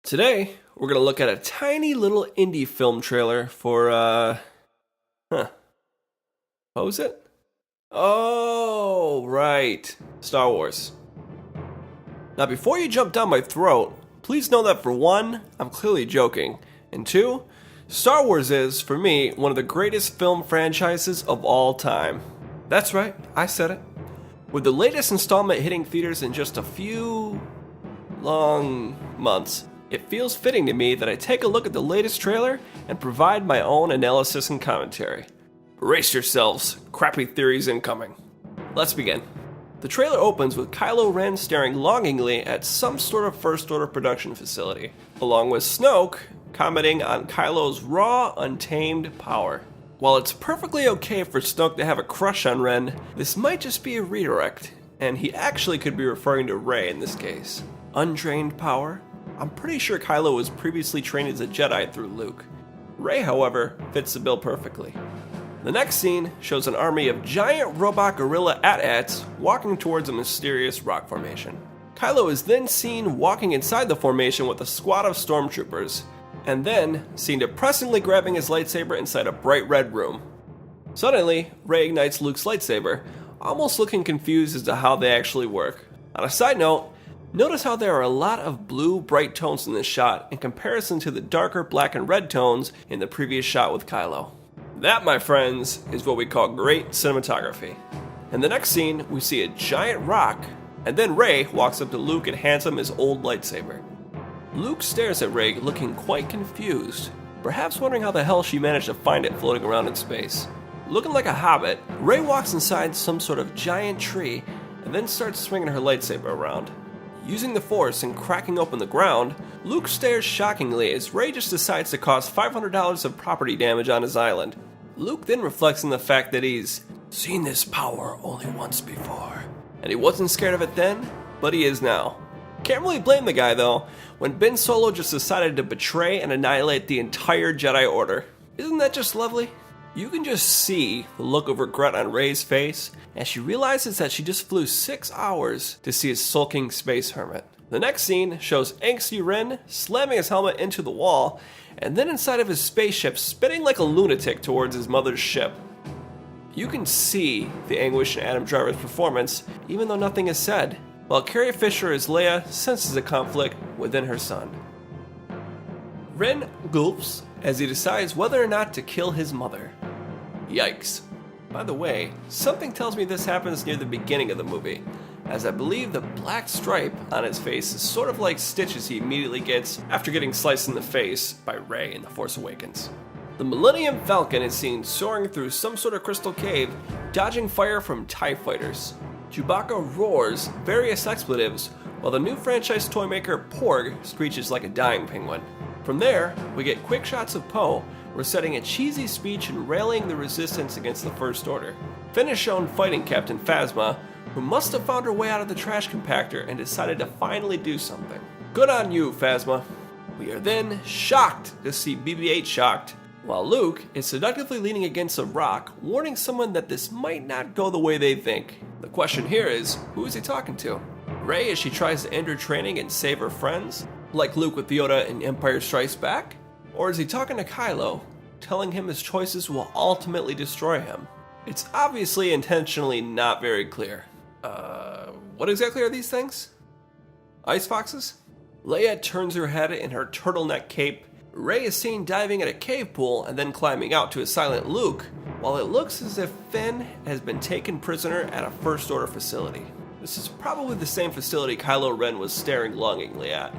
Today, we're going to look at a tiny little indie film trailer for, what was it? Oh, right, Star Wars. Now, before you jump down my throat, please know that for one, I'm clearly joking, and two, Star Wars is, for me, one of the greatest film franchises of all time. That's right, I said it. With the latest installment hitting theaters in just a few long months, it feels fitting to me that I take a look at the latest trailer and provide my own analysis and commentary. Brace yourselves, crappy theories incoming. Let's begin. The trailer opens with Kylo Ren staring longingly at some sort of First Order production facility, along with Snoke commenting on Kylo's raw, untamed power. While it's perfectly okay for Snoke to have a crush on Ren, this might just be a redirect, and he actually could be referring to Rey in this case. Untrained power? I'm pretty sure Kylo was previously trained as a Jedi through Luke. Rey, however, fits the bill perfectly. The next scene shows an army of giant robot gorilla AT-ATs walking towards a mysterious rock formation. Kylo is then seen walking inside the formation with a squad of stormtroopers, and then seen depressingly grabbing his lightsaber inside a bright red room. Suddenly, Rey ignites Luke's lightsaber, almost looking confused as to how they actually work. On a side note, notice how there are a lot of blue, bright tones in this shot in comparison to the darker black and red tones in the previous shot with Kylo. That, my friends, is what we call great cinematography. In the next scene, we see a giant rock, and then Rey walks up to Luke and hands him his old lightsaber. Luke stares at Rey looking quite confused, perhaps wondering how the hell she managed to find it floating around in space. Looking like a hobbit, Rey walks inside some sort of giant tree and then starts swinging her lightsaber around. Using the Force and cracking open the ground, Luke stares shockingly as Rey just decides to cause $500 of property damage on his island. Luke then reflects on the fact that he's seen this power only once before, and he wasn't scared of it then, but he is now. Can't really blame the guy though, when Ben Solo just decided to betray and annihilate the entire Jedi Order. Isn't that just lovely? You can just see the look of regret on Rey's face as she realizes that she just flew 6 hours to see a sulking space hermit. The next scene shows angsty Ren slamming his helmet into the wall and then inside of his spaceship spinning like a lunatic towards his mother's ship. You can see the anguish in Adam Driver's performance even though nothing is said, while Carrie Fisher as Leia senses a conflict within her son. Ren gulps as he decides whether or not to kill his mother. Yikes. By the way, something tells me this happens near the beginning of the movie, as I believe the black stripe on his face is sort of like stitches he immediately gets after getting sliced in the face by Rey in The Force Awakens. The Millennium Falcon is seen soaring through some sort of crystal cave, dodging fire from TIE fighters. Chewbacca roars various expletives, while the new franchise toy maker Porg screeches like a dying penguin. From there, we get quick shots of Poe reciting a cheesy speech and rallying the resistance against the First Order. Finn is shown fighting Captain Phasma, who must have found her way out of the trash compactor and decided to finally do something. Good on you, Phasma. We are then shocked to see BB-8 shocked, while Luke is seductively leaning against a rock, warning someone that this might not go the way they think. The question here is, who is he talking to? Rey as she tries to end her training and save her friends, like Luke with Yoda in Empire Strikes Back? Or is he talking to Kylo, telling him his choices will ultimately destroy him? It's obviously intentionally not very clear. What exactly are these things? Ice foxes? Leia turns her head in her turtleneck cape. Rey is seen diving at a cave pool and then climbing out to a silent Luke, while it looks as if Finn has been taken prisoner at a First Order facility. This is probably the same facility Kylo Ren was staring longingly at.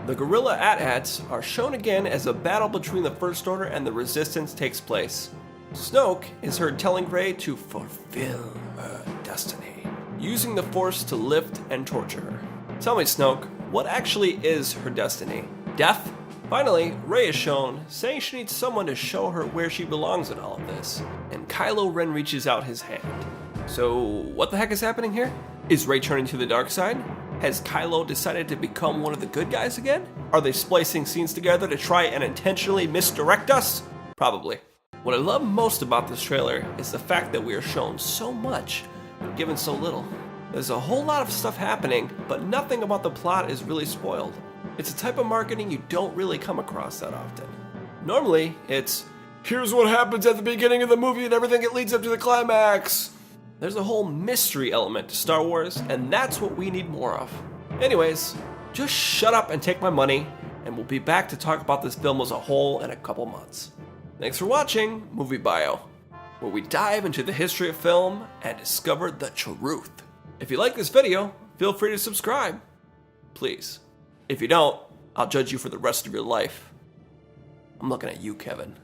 The gorilla AT-ATs are shown again as a battle between the First Order and the Resistance takes place. Snoke is heard telling Rey to fulfill her destiny, using the Force to lift and torture her. Tell me, Snoke, what actually is her destiny? Death? Finally, Rey is shown saying she needs someone to show her where she belongs in all of this, and Kylo Ren reaches out his hand. So, what the heck is happening here? Is Rey turning to the dark side? Has Kylo decided to become one of the good guys again? Are they splicing scenes together to try and intentionally misdirect us? Probably. What I love most about this trailer is the fact that we are shown so much, but given so little. There's a whole lot of stuff happening, but nothing about the plot is really spoiled. It's a type of marketing you don't really come across that often. Normally, it's, here's what happens at the beginning of the movie and everything that leads up to the climax. There's a whole mystery element to Star Wars, and that's what we need more of. Anyways, just shut up and take my money, and we'll be back to talk about this film as a whole in a couple months. Thanks for watching Movie Bio, where we dive into the history of film and discover the truth. If you like this video, feel free to subscribe. Please. If you don't, I'll judge you for the rest of your life. I'm looking at you, Kevin.